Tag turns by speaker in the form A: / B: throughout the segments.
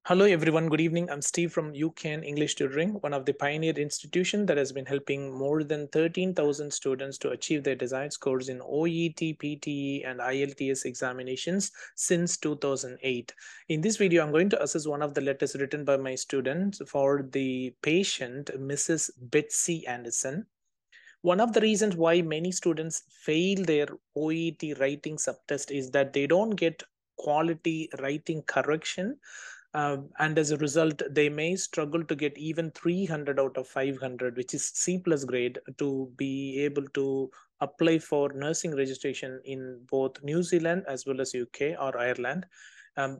A: Hello everyone, good evening. I'm Steve from UCAN English Tutoring, one of the pioneer institution that has been helping more than 13,000 students to achieve their desired scores in OET, PTE and IELTS examinations since 2008. In this video, I'm going to assess one of the letters written by my students for the patient, Mrs. Betsie Anderson. One of the reasons why many students fail their OET writing subtest is that they don't get quality writing correction, and as a result, they may struggle to get even 300 out of 500, which is C plus grade, to be able to apply for nursing registration in both New Zealand as well as UK or Ireland.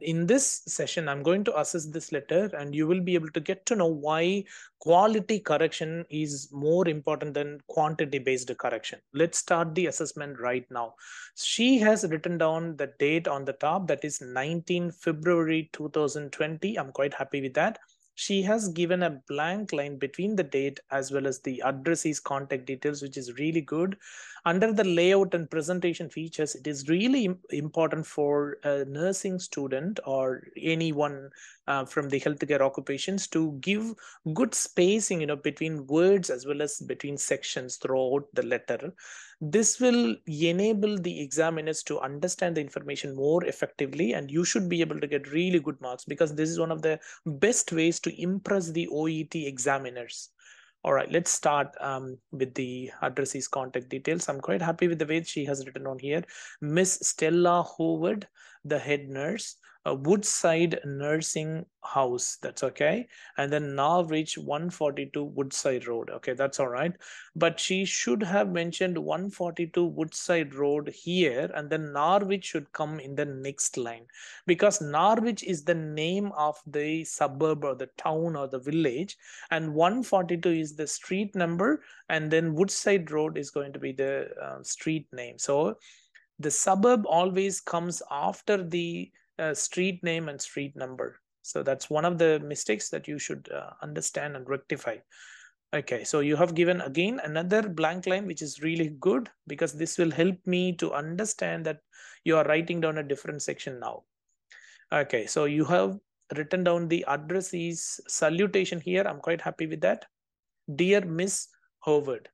A: In this session, I'm going to assess this letter and you will be able to get to know why quality correction is more important than quantity based correction. Let's start the assessment right now. She has written down the date on the top, that is 19 February 2020. I'm quite happy with that. She has given a blank line between the date as well as the addressee's contact details, which is really good. Under the layout and presentation features, it is really important for a nursing student or anyone from the healthcare occupations to give good spacing, between words as well as between sections throughout the letter. This will enable the examiners to understand the information more effectively, and you should be able to get really good marks because this is one of the best ways to impress the OET examiners. All right, let's start with the addressee's contact details. I'm quite happy with the way she has written on here. Miss Stella Howard, the head nurse, Woodside Nursing House. That's okay. And then Norwich 142 Woodside Road. Okay, that's all right. But she should have mentioned 142 Woodside Road here, and then Norwich should come in the next line, because Norwich is the name of the suburb or the town or the village, and 142 is the street number, and then Woodside Road is going to be the street name. So the suburb always comes after the street name and street number. So that's one of the mistakes that you should understand and rectify. Okay, so you have given again another blank line, which is really good because this will help me to understand that you are writing down a different section now. Okay, so you have written down the addressee's salutation here. I'm quite happy with that. Dear Miss Howard.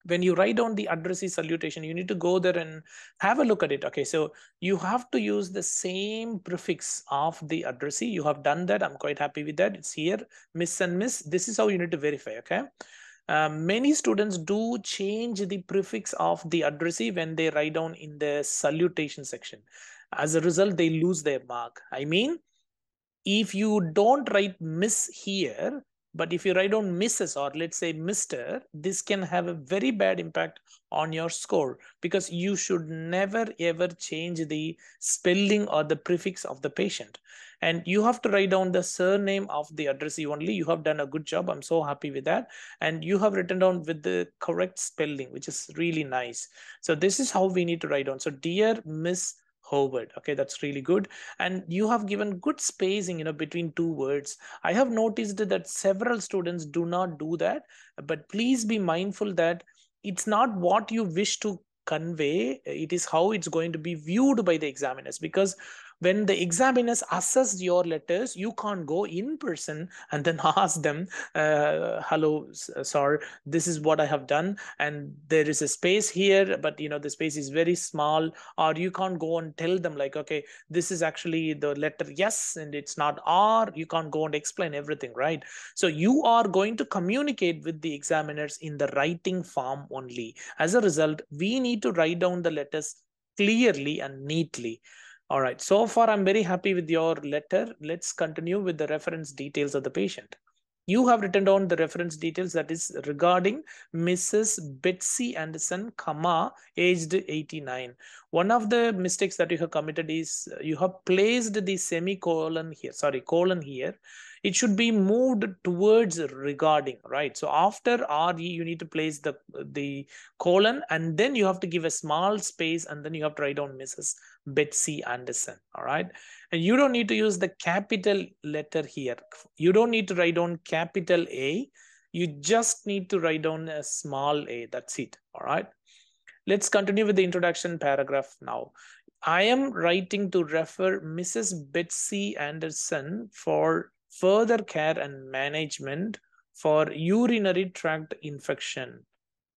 A: When you write down the addressee salutation, you need to go there and have a look at it. Okay, so you have to use the same prefix of the addressee. You have done that. I'm quite happy with that. It's here, Miss and Miss. This is how you need to verify. Okay. Many students do change the prefix of the addressee when they write down in the salutation section. As a result, they lose their mark. I mean, if you don't write Miss here, but if you write down Mrs. or let's say Mr., this can have a very bad impact on your score, because you should never ever change the spelling or the prefix of the patient. And you have to write down the surname of the addressee only. You have done a good job. I'm so happy with that. And you have written down with the correct spelling, which is really nice. So this is how we need to write down. So dear Miss Howard. Okay, that's really good. And you have given good spacing, between two words. I have noticed that several students do not do that, but please be mindful that it's not what you wish to convey, it is how it's going to be viewed by the examiners. Because when the examiners assess your letters, you can't go in person and then ask them, hello sir, this is what I have done and there is a space here, but the space is very small. Or you can't go and tell them like, okay, this is actually the letter yes and it's not R. You can't go and explain everything, right? So you are going to communicate with the examiners in the writing form only. As a result, we need to write down the letters clearly and neatly. All right, so far I'm very happy with your letter. Let's continue with the reference details of the patient. You have written down the reference details, that is regarding Mrs. Betsie Anderson, aged 89. One of the mistakes that you have committed is you have placed the semicolon here, colon here. It should be moved towards regarding, right? So after RE, you need to place the colon, and then you have to give a small space, and then you have to write down Mrs. Betsie Anderson, all right? And you don't need to use the capital letter here. You don't need to write down capital A. You just need to write down a small a. That's it. All right. Let's continue with the introduction paragraph now. I am writing to refer Mrs. Betsie Anderson for further care and management for urinary tract infection.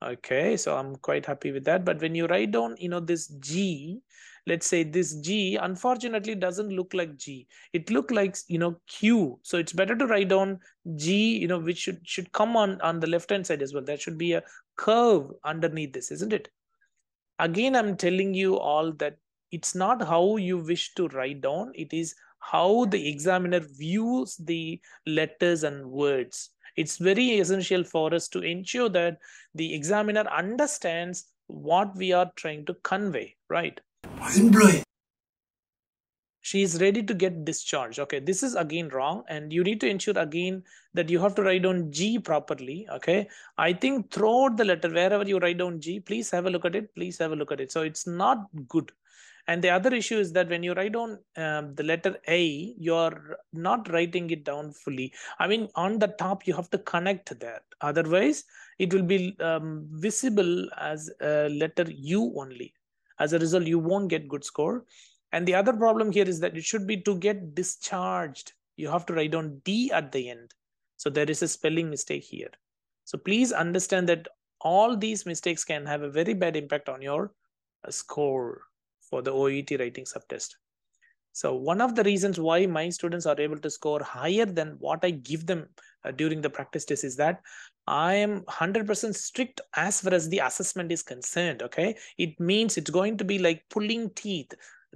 A: Okay, so I'm quite happy with that. But when you write down, this G, let's say this G, unfortunately doesn't look like G. It look like, Q. So it's better to write down G, which should come on the left hand side as well. There should be a curve underneath this, isn't it? Again, I'm telling you all that it's not how you wish to write down, it is how the examiner views the letters and words. It's very essential for us to ensure that the examiner understands what we are trying to convey, right? She is ready to get discharged. Okay, this is again wrong, and you need to ensure again that you have to write down G properly. Okay, I think throughout the letter, wherever you write down G, please have a look at it. Please have a look at it. So it's not good. And the other issue is that when you write down the letter A, you're not writing it down fully. I mean, on the top, you have to connect that. Otherwise, it will be visible as a letter U only. As a result, you won't get good score. And the other problem here is that it should be to get discharged. You have to write down D at the end. So there is a spelling mistake here. So please understand that all these mistakes can have a very bad impact on your score for the OET writing subtest. So one of the reasons why my students are able to score higher than what I give them during the practice test is that I am 100% strict as far as the assessment is concerned. Okay, it means it's going to be like pulling teeth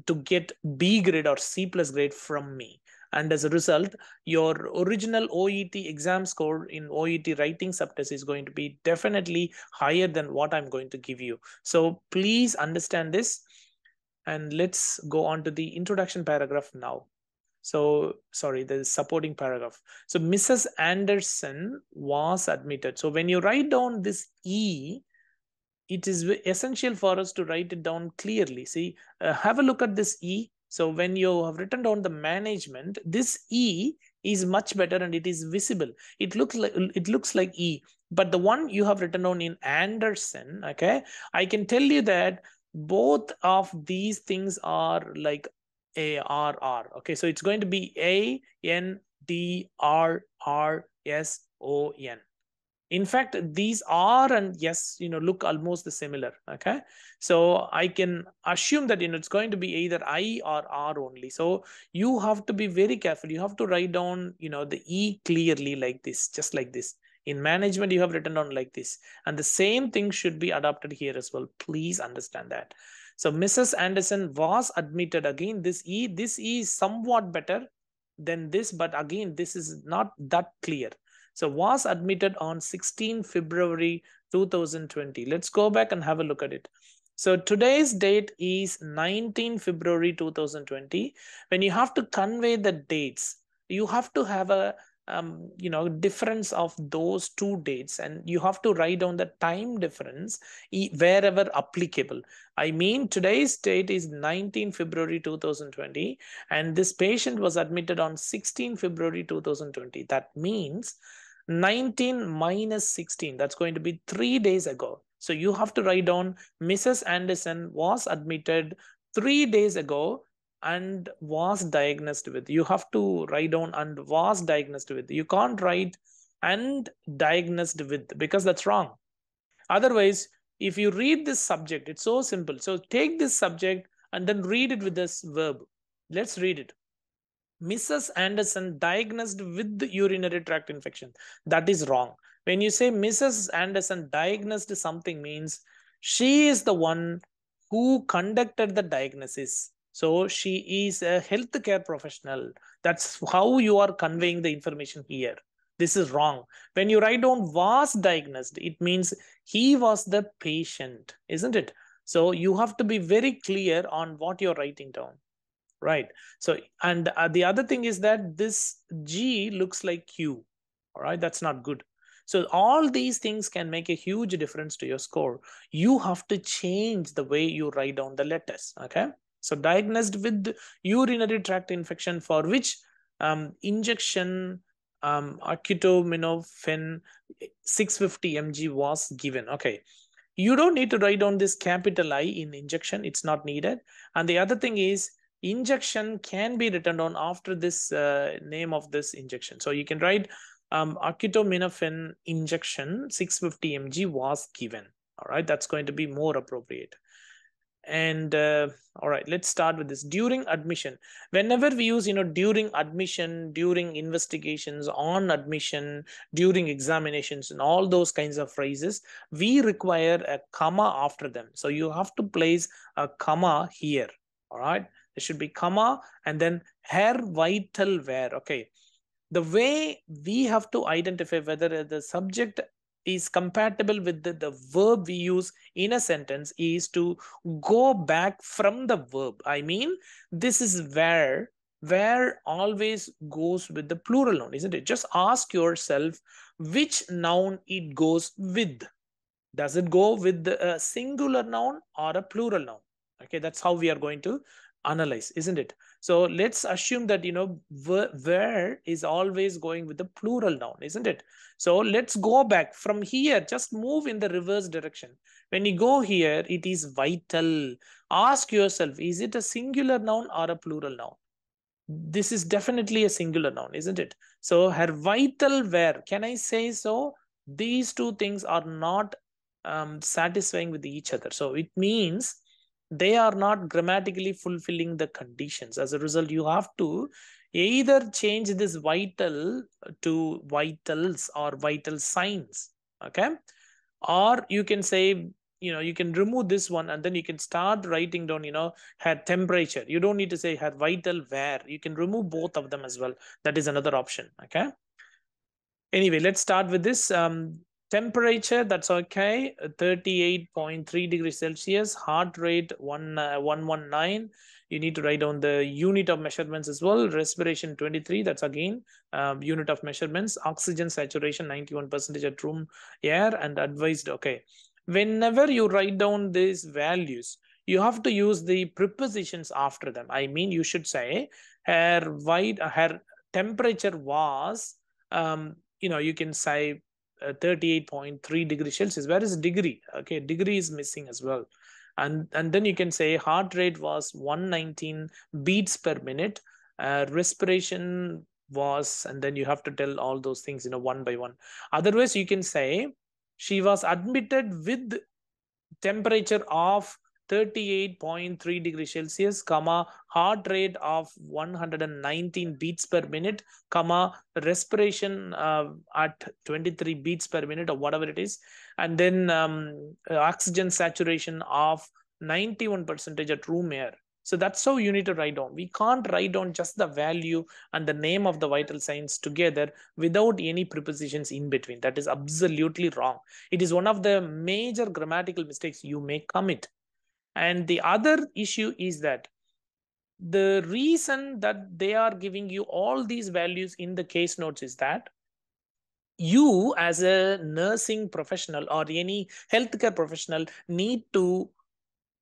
A: to get B grade or C plus grade from me. And as a result, your original OET exam score in OET writing subtest is going to be definitely higher than what I'm going to give you. So please understand this. And let's go on to the introduction paragraph now. So, sorry, the supporting paragraph. So Mrs. Anderson was admitted. So when you write down this E, it is essential for us to write it down clearly. See, have a look at this E. So when you have written down the management, this E is much better and it is visible. It looks like E, but the one you have written down in Anderson, okay, I can tell you that both of these things are like ARR. Okay, so it's going to be ANDRRSON. In fact, these R and yes, look almost similar. Okay, so I can assume that it's going to be either I or R only. So you have to be very careful. You have to write down the E clearly like this, just like this. In management, you have written down like this, and the same thing should be adopted here as well. Please understand that. So Mrs. Anderson was admitted. Again, this E is somewhat better than this, but again, this is not that clear. So was admitted on 16 February 2020. Let's go back and have a look at it. So today's date is 19 February 2020. When you have to convey the dates, you have to have a difference of those two dates, and you have to write down the time difference wherever applicable. I mean, today's date is 19 February 2020, and this patient was admitted on 16 February 2020. That means 19 minus 16, that's going to be 3 days ago. So you have to write down Mrs. Anderson was admitted 3 days ago and was diagnosed with. You have to write down and was diagnosed with. You can't write and diagnosed with because that's wrong. Otherwise, if you read this subject, it's so simple. So take this subject and then read it with this verb. Let's read it. Mrs. Anderson diagnosed with the urinary tract infection. That is wrong. When you say Mrs. Anderson diagnosed something, means she is the one who conducted the diagnosis. So she is a healthcare professional. That's how you are conveying the information here. This is wrong. When you write down was diagnosed, it means he was the patient, isn't it? So you have to be very clear on what you're writing down. Right. So, and the other thing is that this G looks like Q. All right. That's not good. So all these things can make a huge difference to your score. You have to change the way you write down the letters. Okay. So diagnosed with urinary tract infection for which injection acetaminophen 650 mg was given. Okay. You don't need to write down this capital I in injection. It's not needed. And the other thing is, injection can be written down after this name of this injection. So you can write acetaminophen injection 650 mg was given. All right, that's going to be more appropriate. And all right, let's start with this. During admission, whenever we use, during admission, during investigations, on admission, during examinations, and all those kinds of phrases, we require a comma after them. So you have to place a comma here. All right, there should be comma and then her vital where. Okay, the way we have to identify whether the subject is compatible with the verb we use in a sentence is to go back from the verb. I mean, this is where always goes with the plural noun, isn't it? Just ask yourself which noun it goes with. Does it go with a singular noun or a plural noun? Okay, that's how we are going to analyze, isn't it? So let's assume that, where is always going with the plural noun, isn't it? So let's go back from here, just move in the reverse direction. When you go here, it is vital. Ask yourself, is it a singular noun or a plural noun? This is definitely a singular noun, isn't it? So her vital where, can I say so? These two things are not satisfying with each other. So it means they are not grammatically fulfilling the conditions. As a result, you have to either change this vital to vitals or vital signs. Okay, or you can say, you can remove this one and then you can start writing down, her temperature. You don't need to say her vital where. You can remove both of them as well. That is another option. Okay, anyway, let's start with this. Temperature, that's okay. 38.3 degrees Celsius. Heart rate 119. You need to write down the unit of measurements as well. Respiration 23. That's again unit of measurements. Oxygen saturation 91% at room air and advised. Okay. Whenever you write down these values, you have to use the prepositions after them. I mean, you should say her temperature was, you can say 38.3 degrees Celsius. Where is degree? Okay, degree is missing as well. And then you can say heart rate was 119 beats per minute. Respiration was, and then you have to tell all those things, one by one. Otherwise, you can say she was admitted with temperature of 38.3 degrees Celsius, comma, heart rate of 119 beats per minute, comma, respiration at 23 beats per minute or whatever it is, and then oxygen saturation of 91% at room air. So that's how you need to write down. We can't write down just the value and the name of the vital signs together without any prepositions in between. That is absolutely wrong. It is one of the major grammatical mistakes you may commit. And the other issue is that the reason that they are giving you all these values in the case notes is that you, as a nursing professional or any healthcare professional, need to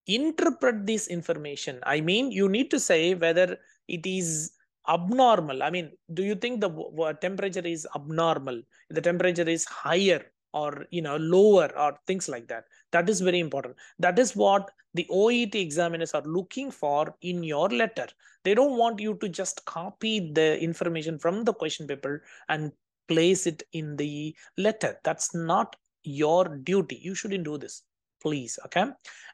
A: interpret this information. I mean, you need to say whether it is abnormal. I mean, do you think the temperature is abnormal? The temperature is higher or lower or things like that. That is very important. That is what the OET examiners are looking for in your letter. They don't want you to just copy the information from the question paper and place it in the letter. That's not your duty. You shouldn't do this, please. Okay.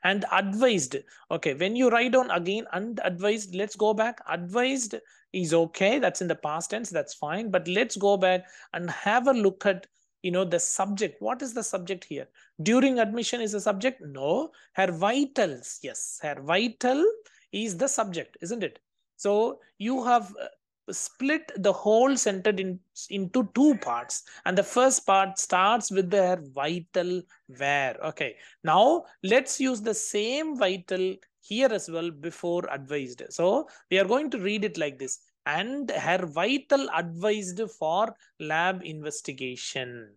A: And advised. Okay, when you write down again unadvised, let's go back. Advised is okay, that's in the past tense, that's fine. But let's go back and have a look at the subject. What is the subject here? During admission is the subject? No. Her vitals, yes, her vital is the subject, isn't it? So you have split the whole sentence into two parts, and the first part starts with the vital where. Okay, now let's use the same vital here as well before advised. So we are going to read it like this: and her vital advised for lab investigation.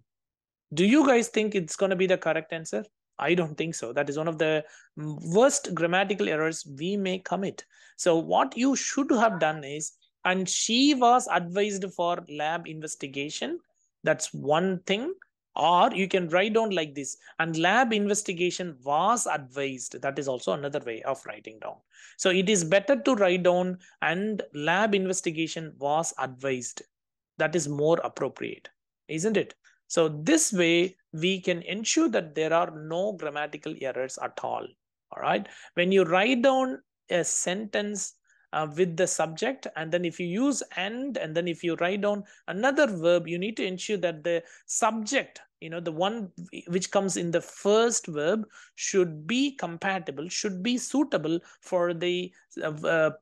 A: Do you guys think it's going to be the correct answer? I don't think so. That is one of the worst grammatical errors we may commit. So what you should have done is, and she was advised for lab investigation. That's one thing. Or you can write down like this, and lab investigation was advised. That is also another way of writing down. So it is better to write down and lab investigation was advised. That is more appropriate, isn't it? So this way we can ensure that there are no grammatical errors at all. All right. When you write down a sentence with the subject, and then if you use and then if you write down another verb, you need to ensure that the subject, the one which comes in the first verb, should be compatible, should be suitable for the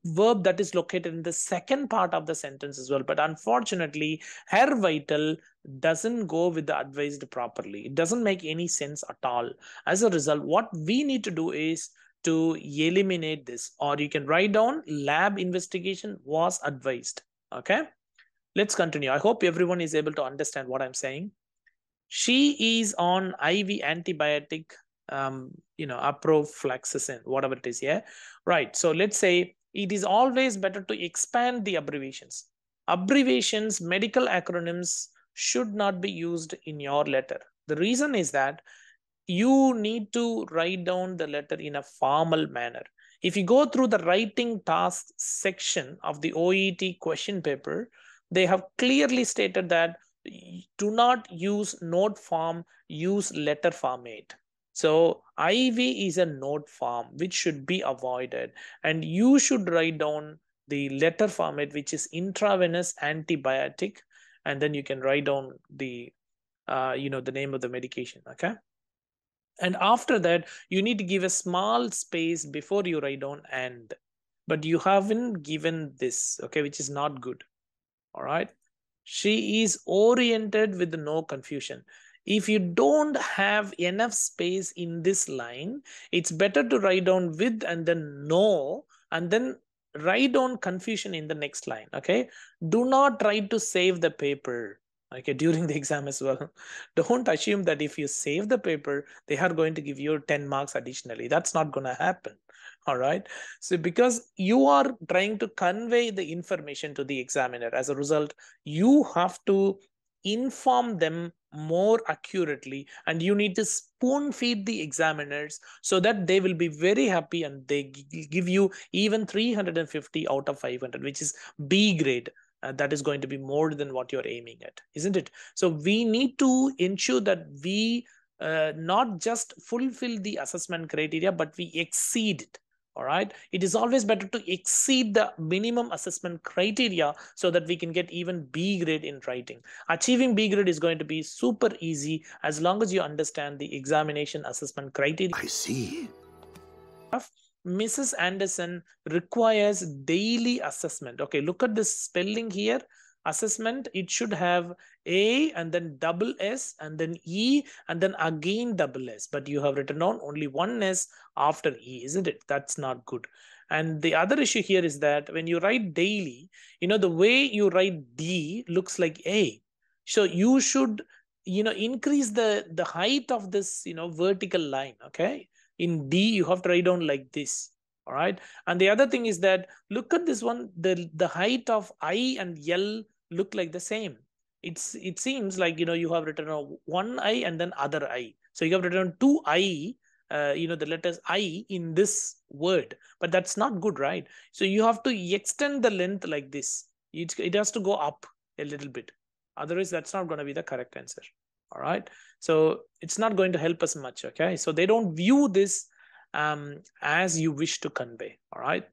A: verb that is located in the second part of the sentence as well. But unfortunately, Herr Vital doesn't go with the advised properly. It doesn't make any sense at all. As a result, what we need to do is to eliminate this, or you can write down lab investigation was advised. Okay, let's continue. I hope everyone is able to understand what I'm saying. She is on IV antibiotic, aprofloxacin, whatever it is. Yeah, right. So let's say it is always better to expand the abbreviations. Abbreviations, medical acronyms should not be used in your letter. The reason is that you need to write down the letter in a formal manner. If you go through the writing task section of the OET question paper, they have clearly stated that do not use note form, use letter format. So IV is a note form which should be avoided, and you should write down the letter format, which is intravenous antibiotic, and then you can write down the the name of the medication. Okay. And after that, you need to give a small space before you write down and. But you haven't given this, okay, which is not good. All right. She is oriented with no confusion. If you don't have enough space in this line, it's better to write down with and then no, and then write down confusion in the next line. Okay. Do not try to save the paper. Okay, during the exam as well. Don't assume that if you save the paper, they are going to give you 10 marks additionally. That's not going to happen. All right. So because you are trying to convey the information to the examiner, as a result, you have to inform them more accurately, and you need to spoon feed the examiners so that they will be very happy and they give you even 350 out of 500, which is B grade. That is going to be more than what you're aiming at, isn't it? So we need to ensure that we not just fulfill the assessment criteria, but we exceed it. All right. It is always better to exceed the minimum assessment criteria so that we can get even B grade in writing. Achieving B grade is going to be super easy as long as you understand the examination assessment criteria.
B: I see.
A: Mrs. Anderson requires daily assessment. Okay, look at this spelling here. Assessment, it should have A and then double S and then E and then again double S. But you have written down only one S after E, isn't it? That's not good. And the other issue here is that when you write daily, the way you write D looks like A. So you should, increase the height of this, vertical line. Okay. In D, you have to write down like this. All right. And the other thing is that look at this one, the height of I and L look like the same. It seems like, you have written one I and then other I. So you have written two I, the letters I in this word, but that's not good, right? So you have to extend the length like this. It has to go up a little bit. Otherwise, that's not going to be the correct answer. All right. So it's not going to help us much. Okay. So they don't view this as you wish to convey. All right.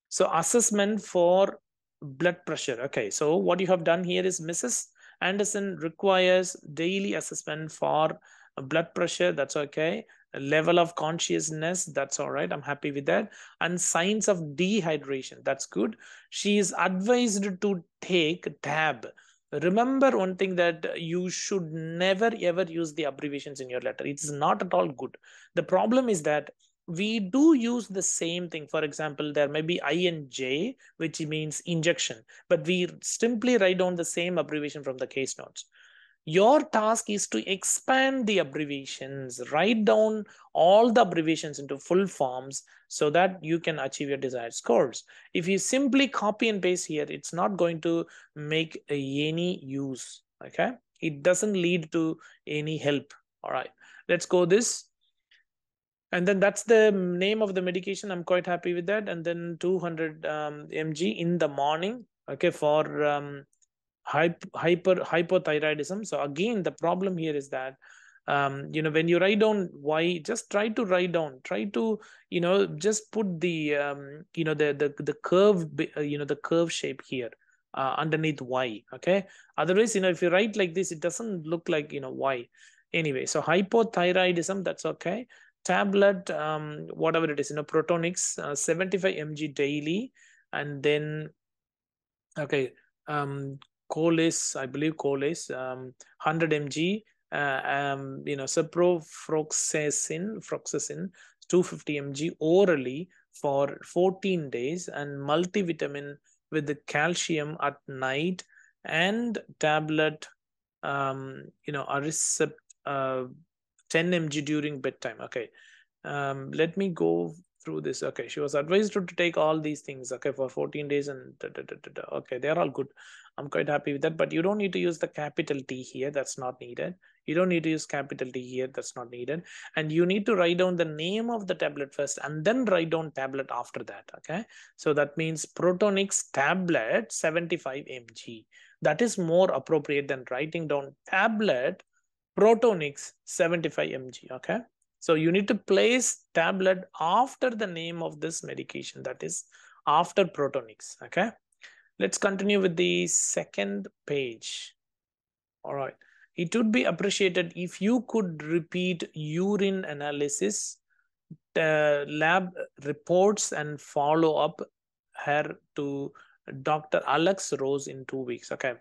A: So assessment for blood pressure. Okay. So what you have done here is Mrs. Anderson requires daily assessment for blood pressure. That's okay. Level of consciousness. That's all right. I'm happy with that. And signs of dehydration. That's good. She is advised to take tab. Remember one thing, that you should never ever use the abbreviations in your letter. It's not at all good. The problem is that we do use the same thing. For example, there may be I and J, which means injection, but we simply write down the same abbreviation from the case notes. Your task is to expand the abbreviations, write down all the abbreviations into full forms so that you can achieve your desired scores. If you simply copy and paste here, it's not going to make any use. Okay. It doesn't lead to any help. All right, let's go this. And then that's the name of the medication. I'm quite happy with that. And then 200 mg in the morning, okay, for hypothyroidism. So again, the problem here is that when you write down why, just try to write down, try to just put the the curve, the curve shape here underneath why. Okay, otherwise, if you write like this, it doesn't look like why. Anyway, so hypothyroidism, that's okay. Tablet, whatever it is, Protonix, 75 mg daily. And then okay, Colis, I believe Colis, 100 mg, ciprofloxacin, 250 mg orally for 14 days, and multivitamin with the calcium at night, and tablet, Aricept, 10 mg during bedtime. Okay, let me go through this. Okay, she was advised to take all these things, okay, for 14 days, and okay, they're all good. I'm quite happy with that, but you don't need to use the capital T here. That's not needed. You don't need to use capital T here. That's not needed. And you need to write down the name of the tablet first and then write down tablet after that. Okay, so that means Protonix tablet 75 mg. That is more appropriate than writing down tablet Protonix 75 mg. Okay, so you need to place tablet after the name of this medication, that is after Protonix. Okay, let's continue with the second page. All right, it would be appreciated if you could repeat urine analysis, lab reports, and follow up her to Dr. Alex Rose in 2 weeks. Okay,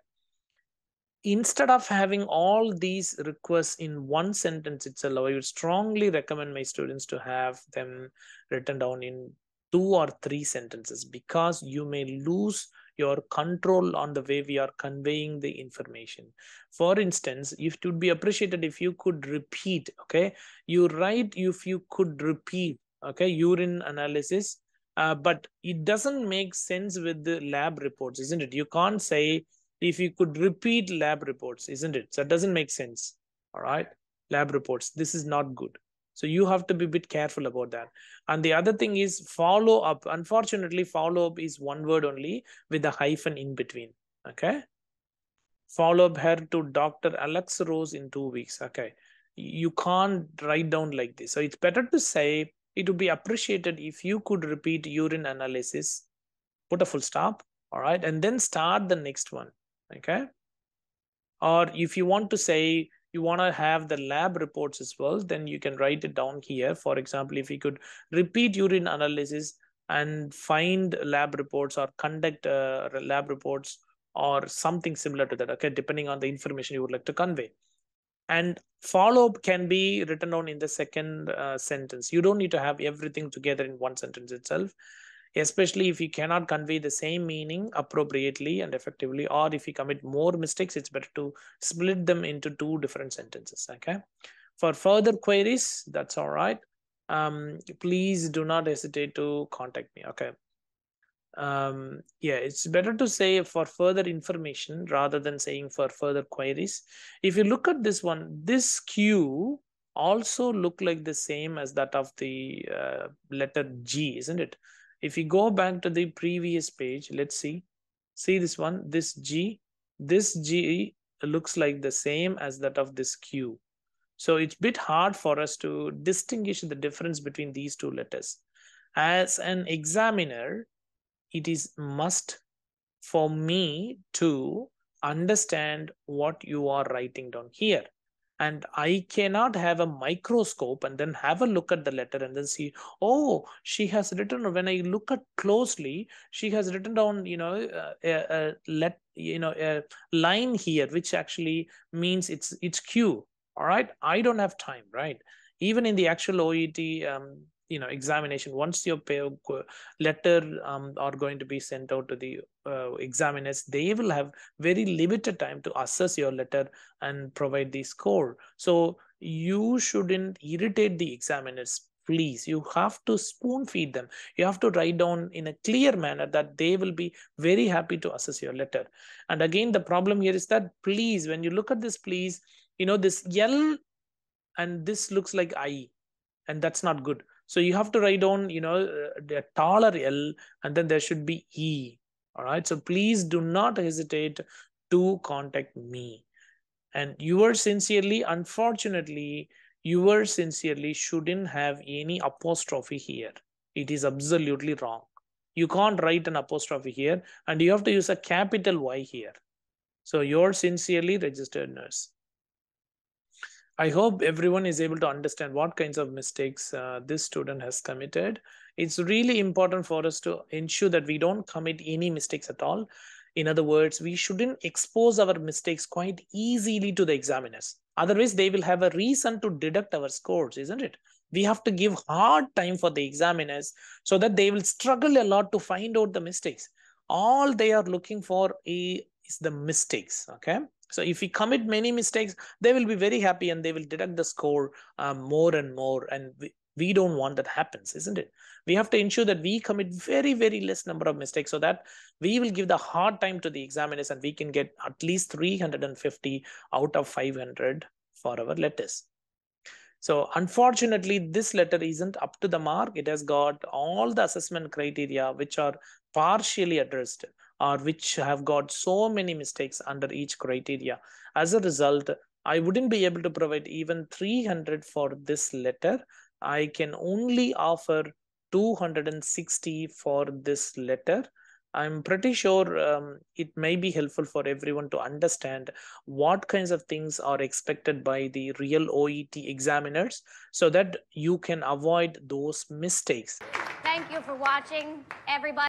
A: instead of having all these requests in one sentence itself, I would strongly recommend my students to have them written down in 2 or 3 sentences, because you may lose your control on the way we are conveying the information. For instance, it would be appreciated if you could repeat, okay? You write if you could repeat, okay, urine analysis, but it doesn't make sense with the lab reports, isn't it? You can't say if you could repeat lab reports, isn't it? So it doesn't make sense. All right, lab reports, this is not good. So you have to be a bit careful about that. And the other thing is follow up. Unfortunately, follow up is one word only with a hyphen in between. Okay, follow up her to Dr. Alex Rose in 2 weeks. Okay, you can't write down like this. So it's better to say it would be appreciated if you could repeat urine analysis, put a full stop. All right, and then start the next one. Okay, or if you want to say you want to have the lab reports as well, then you can write it down here. For example, if you could repeat urine analysis and find lab reports, or conduct lab reports, or something similar to that, okay, depending on the information you would like to convey. And follow-up can be written down in the second sentence. You don't need to have everything together in one sentence itself, especially if you cannot convey the same meaning appropriately and effectively, or if you commit more mistakes, it's better to split them into 2 different sentences. Okay, for further queries, that's all right. Please do not hesitate to contact me. Okay, yeah, it's better to say for further information rather than saying for further queries. If you look at this one, this Q also look like the same as that of the letter G, isn't it? If you go back to the previous page, let's see this one, this G looks like the same as that of this Q. So it's a bit hard for us to distinguish the difference between these 2 letters. As an examiner, it is must for me to understand what you are writing down here. And I cannot have a microscope and then have a look at the letter and then see, oh, she has written, when I look at closely, she has written down, a line here, which actually means it's Q. All right, I don't have time, right? Even in the actual OET, examination, once your letter are going to be sent out to the examiners, they will have very limited time to assess your letter and provide the score. So you shouldn't irritate the examiners please, you have to spoon feed them. You have to write down in a clear manner that they will be very happy to assess your letter. And again, the problem here is that please, when you look at this please, this L and this looks like I, and that's not good. So you have to write down, the taller L, and then there should be E. All right. So please do not hesitate to contact me. And yours sincerely, unfortunately, yours sincerely shouldn't have any apostrophe here. It is absolutely wrong. You can't write an apostrophe here, and you have to use a capital Y here. So yours sincerely, registered nurse. I hope everyone is able to understand what kinds of mistakes this student has committed. It's really important for us to ensure that we don't commit any mistakes at all. In other words, we shouldn't expose our mistakes quite easily to the examiners. Otherwise, they will have a reason to deduct our scores, isn't it? We have to give hard time for the examiners so that they will struggle a lot to find out the mistakes. All they are looking for is the mistakes, okay? So if we commit many mistakes, they will be very happy and they will deduct the score more and more. And we don't want that happens, isn't it? We have to ensure that we commit very, very less number of mistakes so that we will give the hard time to the examiners and we can get at least 350 out of 500 for our letters. So unfortunately, this letter isn't up to the mark. It has got all the assessment criteria which are partially addressed or which have got so many mistakes under each criteria. As a result, I wouldn't be able to provide even 300 for this letter. I can only offer 260 for this letter. I'm pretty sure it may be helpful for everyone to understand what kinds of things are expected by the real OET examiners so that you can avoid those mistakes.
B: Thank you for watching, everybody.